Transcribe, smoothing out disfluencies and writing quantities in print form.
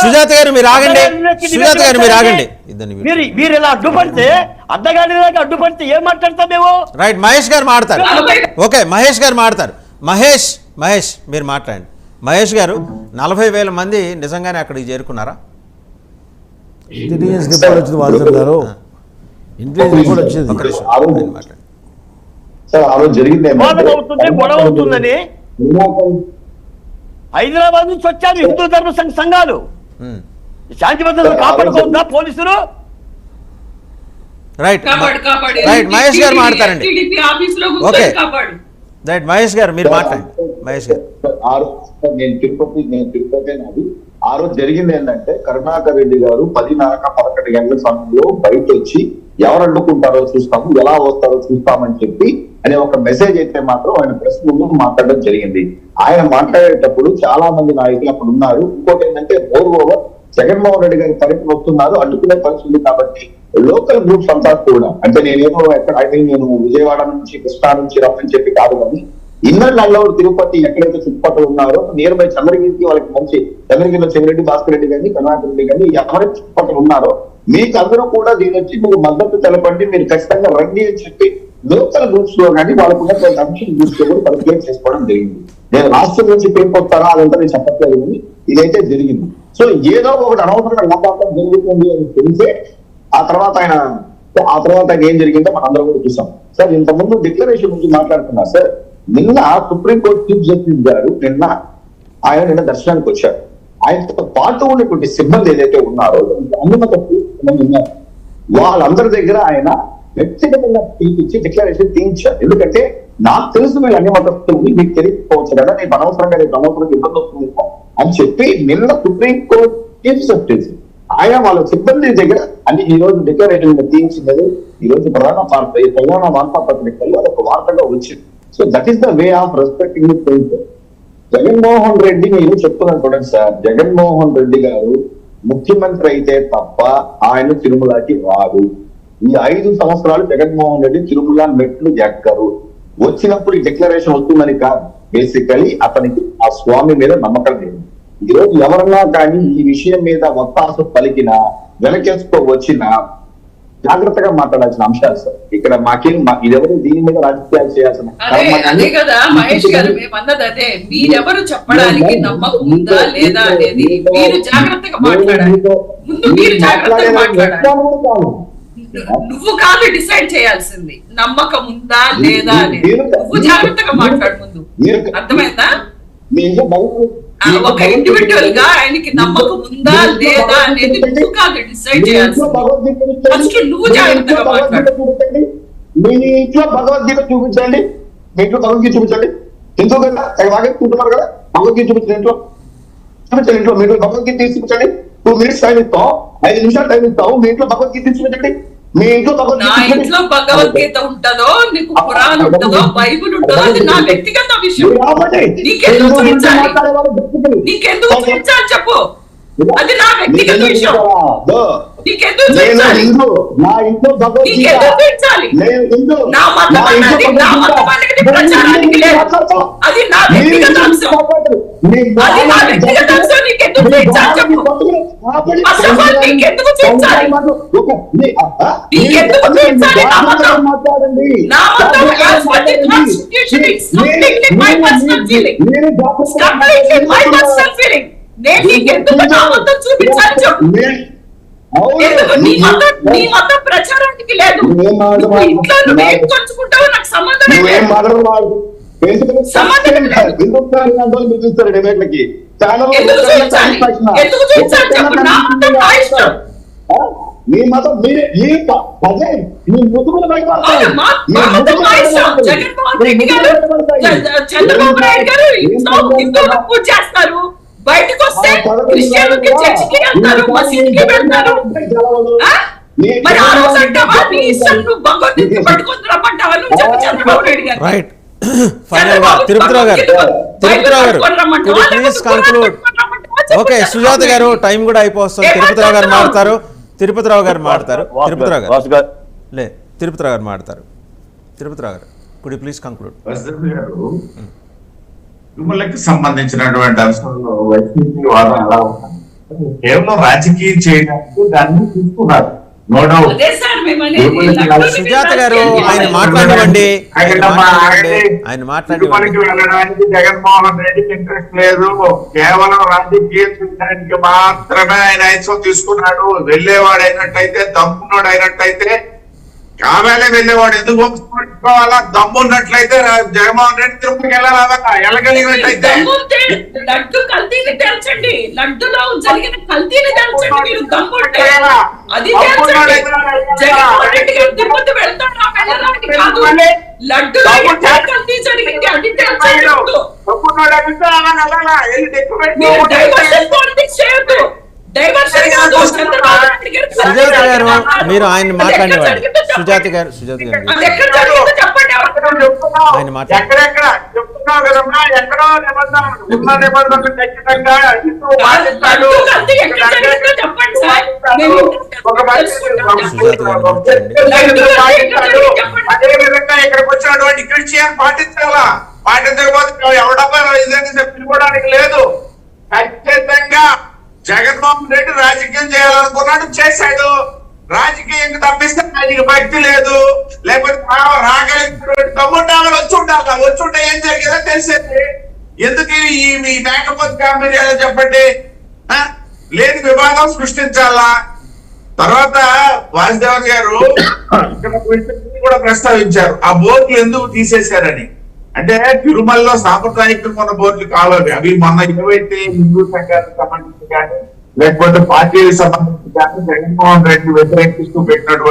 సుజాత గారు మీరు ఆగండి, సుజాత గారు మీరు ఆగండి. మీరు ఇలా అడ్డుపడితే అడ్డగాడి అడ్డుపడితే ఏం మాట్లాడతాం మేము? రైట్, మహేష్ గారు మాట్లాడతారు. ఓకే, మహేష్ గారు మాట్లాడతారు. మహేష్ మీరు మాట్లాడండి. మహేష్ గారు, 40,000 మంది నిజంగానే అక్కడికి చేరుకున్నారా? ఇంటెలిజెన్స్ రిపోర్ట్ వచ్చింది వాల్సర్ గారు, ఇంటెలిజెన్స్ రిపోర్ట్ వచ్చింది. గొడవ అవుతుందని హైదరాబాద్ నుంచి వచ్చారు హిందూ ధర్మ సంఘాలు. శాంతి భద్రతలు కాపాడుకోవద్దా పోలీసులు? రైట్ రైట్, మహేష్ గారు మాట్లాడండి. ఓకే రైట్, మహేష్ గారు మీరు మాట్లాడండి. మహేష్ గారు, నేను తిరుపతి నాది. ఆ రోజు జరిగింది ఏంటంటే, కరుణాకర్ రెడ్డి గారు 10:11 గంటల సమయంలో బయట వచ్చి ఎవరు అడ్డుకుంటారో చూస్తాము, ఎలా వస్తారో చూస్తామని చెప్పి అనే ఒక మెసేజ్ అయితే మాత్రం ఆయన ప్రెస్ ముందు మాట్లాడడం జరిగింది. ఆయన మాట్లాడేటప్పుడు చాలా మంది నాయకులు అక్కడ ఉన్నారు. ఇంకోటి ఏంటంటే, ఓవర్ జగన్మోహన్ రెడ్డి గారి పర్యటన వస్తున్నారు, అడ్డుకునే పరిస్థితి. కాబట్టి లోకల్ గ్రూప్స్ అంతా కూడా, అంటే నేనేమో ఎక్కడ నేను విజయవాడ నుంచి కృష్ణా నుంచి రమ్మని చెప్పి కాదు, కానీ ఇన్నర్ నల్లూరు తిరుపతి ఎక్కడైతే చుట్టుపక్కల ఉన్నారో నియర్ బై చంద్రగిరికి, వాళ్ళకి మంచి చంద్రగిరిలో చెవిరెడ్డి భాస్కర్ రెడ్డి కానీ కరుణాకర్ రెడ్డి కానీ ఎవరైతే చుట్టుపక్కల ఉన్నారో మీకు అందరూ కూడా దీని వచ్చి మీరు మద్దతు తెలపండి, మీరు ఖచ్చితంగా రండి అని చెప్పి లోకల్ గ్రూప్స్ లో కానీ వాళ్ళకు ఉన్నటువంటి అంశం గ్రూప్స్ లో కూడా పరిచయం చేసుకోవడం జరిగింది. నేను రాష్ట్రం నుంచి పేర్కొస్తారా అదంతా నేను చెప్పట్లేదు, కానీ ఇదైతే జరిగింది. సో ఏదో ఒకటి అనవసరంగా నమ్మకం జరుగుతుంది అని తెలిసే ఆ తర్వాత ఆయన ఏం జరిగిందో మనం అందరం కూడా చూసాం. సార్, ఇంతకుముందు డిక్లరేషన్ గురించి మాట్లాడుతున్నారు సార్. నిన్న సుప్రీంకోర్టు చీఫ్ జస్టిస్ గారు నిన్న దర్శనానికి వచ్చారు. ఆయనతో పాటు ఉన్నటువంటి సిబ్బంది ఏదైతే ఉన్నారో అనుమతి ఉన్నారు, వాళ్ళందరి దగ్గర ఆయన వ్యక్తిగతంగా పిలిపించి డిక్లరేషన్ తీయించారు. ఎందుకంటే నాకు తెలుసు వీళ్ళు అన్ని మతస్థులు, మీకు తెలియకపోవచ్చు కదా, నేను అనవసరంగా ఇబ్బంది వస్తుంది అని చెప్పి నిన్న సుప్రీంకోర్టు చీఫ్ జస్టిస్ ఆయన వాళ్ళ సిబ్బంది దగ్గర అన్ని ఈ రోజు డిక్లరేషన్ తీయించినది ఈ రోజు ప్రధాన వార్తాపత్రికల్లో అదొక వార్తగా వచ్చింది. So that is the way of respecting the principle. Jaganmohan Reddy మీరు చెప్తున్నాను చూడండి సార్, జగన్మోహన్ రెడ్డి గారు ముఖ్యమంత్రి అయితే తప్ప ఆయన తిరుమలకి రాదు. ఈ 5 సంవత్సరాలు జగన్మోహన్ రెడ్డి తిరుమల మెట్లు ఎక్కరు. వచ్చినప్పుడు ఈ డిక్లరేషన్ వస్తుందని కాదు, బేసికలీ అతనికి ఆ స్వామి మీద నమ్మకం లేదు. ఈ రోజు ఎవరన్నా కానీ ఈ విషయం మీద ఒత్తాసు పలికినా వెనకేసుకో వచ్చినా జాగ్రత్తగా మాట్లాడాల్సిన అంశాలు సార్. ఇక్కడ ఇదెవరు దీని మీద రాజకీయాలు చేయాల్సిన అదే కదా మహేష్ గారు, మేమన్నది అదే. మీరెవరు చెప్పడానికి నమ్మకం ఉందా లేదా అనేది మీరు జాగ్రత్తగా మాట్లాడాలి. ముందు మీరు జాగ్రత్తగా మాట్లాడాలి. నువ్వు కాదు డిసైడ్ చేయాల్సింది నమ్మకం ఉందా లేదా అనేది. నువ్వు జాగ్రత్తగా మాట్లాడు ముందు, అర్థమైందా? ఒక ఇండివిజువల్ గా ఆయనకి నమ్మకం ఉందా లేదా అనేది నువ్వు కాదు డిసైడ్ చేయాల్సింది. ఫస్ట్ నువ్వు జాగ్రత్తగా మాట్లాడు. మీ ఇంట్లో భగవద్గీత చూపించండి, మీ ఇంట్లో భగవద్గీత చూపించండి. హిందూ కదా కూర్చున్నారు కదా, భగవద్గీత చూపించండి. ఇంట్లో మీ ఇంట్లో భగవద్గీత తీసి చూపించండి. 2 minutes టైం ఇస్తాం, 5 నిమిషాలు టైం ఇస్తాం. మీ ఇంట్లో భగవద్గీత తీసి చూపించండి. మీ ఇంట్లో భగవద్గీత ఉంటుందో, నీకు ఖురాన్ ఉంటుందో, బైబుల్ ఉంటుందో, అది నా వ్యక్తిగత విషయం. నీకెందుకు చూపించాలి చెప్పు, అది నా వ్యక్తిగత విషయం. నీకెందుకు చూపించాలి? నా మతం అన్నది నా మతం అనేది ప్రచారానికి లేదు. అది నా వ్యక్తిగత అంశం. అది నా వ్యక్తిగత అంశం. నీకెందుకు చూపించాలి చెప్పు. అసలు నీకెందుకు చూపించాలి? నీకెందుకు చూపించాలి? నా మతం as per the constitution, it's completely my personal feeling. It's completely my personal feeling. నేను నీకెందుకు నా మతం చూపించాలి చెప్పు. ఎందుకు నీ మతం ప్రచారానికి లేదు. ఇంట్లో నువ్వు ఏం పంచుకుంటావో నాకు సంబంధం లేదు. ఎందుకు చూపించాలి చెప్పు. నా మతం నా ఇష్టం. మీ మతం మీరే జగన్మోహన్ రెడ్డి గారు, చంద్రబాబు నాయుడు గారు హిందువులు పూజ చేస్తారు, బయటకు వస్తే క్రిస్టియన్లకి చర్చికి వెళ్తారు, మసీదుకి వెళ్తారు. మరి ఆ రోజు అంటావా నీ ఇష్టం, నువ్వు భగవద్గీత పట్టుకొని రమ్మంటావా నువ్వు చెప్పు చంద్రబాబు నాయుడు గారు. రైట్, ఫైనల్ గా తిరుపతిరావు గారు ప్లీజ్ కంక్లూడ్. ఓకే సుజాత గారు, టైం కూడా అయిపోతుంది. తిరుపతిరావు గారు మాట్లాడతారు. తిరుపతిరావు గారు మాట్లాడతారు. తిరుపతిరావు గారు కుడ్ యు ప్లీజ్ కంక్లూడ్. తిరుమలకి సంబంధించినటువంటి అంశంలో వైసీపీ వాదన ఎలా ఉంటుంది? కేవలం రాజకీయం చేయడానికి దాన్ని తీసుకున్నారు, నో డౌట్. అదే సార్ మేము అనేది. సుజాత గారు ఆయన మాట్లాడవండి, ఆయన మాట్లాడేవాడి. వెళ్ళడానికి జగన్మోహన్ రెడ్డికి ఇంట్రెస్ట్ లేదు, కేవలం రాజకీయం చేయడానికి మాత్రమే ఆయన ఐశ్వర్యం తీసుకున్నాడు. వెళ్ళేవాడు అయినట్టయితే, దమ్మున్నాడు అయినట్టయితే కావాలే వెళ్ళేవాడు. ఎందుకు పంపించుకోవాలా? దమ్మున్నట్లయితే జగన్మోహన్ రెడ్డి తిరుపతికి వెళ్ళగలిగినట్టయితే లడ్డు కల్తీని తెల్చండి, లడ్డులో జరిగిన కల్తీని తెల్చండి. మీరు దమ్ముంటే అది తెల్చండి. జగన్మోహన్ రెడ్డి గారు తిరుపతి వెళ్తాడా వెళ్ళడానికి కాదు, లడ్డులో కల్తీ జరిగింది అది తెల్చండి. మీరు డైవర్షన్ పాలిటిక్స్ చేయొద్దు, డైవర్షన్ కాదు. చంద్రబాబు నాయుడు గారు సుజాత గారు మీరు ఆయన మాట్లాడేవాడి. సుజాత గారు అది ఎక్కడ జరిగిందో చెప్పండి. ఆయన మాట్లాడు. ఎక్కడెక్కడ చెప్తున్నావు కదమ్మా, ఎక్కడో నిబంధనలు ఉన్న నిబంధనలు ఖచ్చితంగా హిందువు పాటిస్తాడు. లడ్డు కల్తీ ఎక్కడ జరిగిందో చెప్పండి సార్. మేము ఒక మంచి సుజాత గారు మాట్లాడండి. అదే విధంగా ఇక్కడికి వచ్చినటువంటి క్రిస్టియన్ పాటించాలా, పాటించకపోతే ఎవడబ్బా ఇదని పిలుకోవడానికి లేదు. ఖచ్చితంగా జగన్మోహన్ రెడ్డి రాజకీయం చేయాలనుకున్నాడు, చేశాడు. రాజకీయం తప్పిస్తే ఆయనకి భక్తి లేదు, లేకపోతే రాగలిగినటువంటి తమ్ముండాలు వచ్చి ఉంటే ఏం జరిగిందో తెలిసేది. ఎందుకు ఈ మీ మేకపోతే గాంభీర్యాలు చెప్పండి, లేని వివాదం సృష్టించాలా. తర్వాత వాసుదేవన్ గారు ఇక్కడ కూడా ప్రస్తావించారు, ఆ బోర్డులు ఎందుకు తీసేశారని. అంటే తిరుమలలో సాంప్రదాయకంగా ఉన్న బోర్డులు కావాలి. అవి మొన్న ఏవైతే హిందూ సంఘానికి సంబంధించి కానీ లేకపోతే పార్టీలకు సంబంధించి కానీ జగన్మోహన్ రెడ్డి వ్యతిరేకిస్తూ పెట్టినటువంటి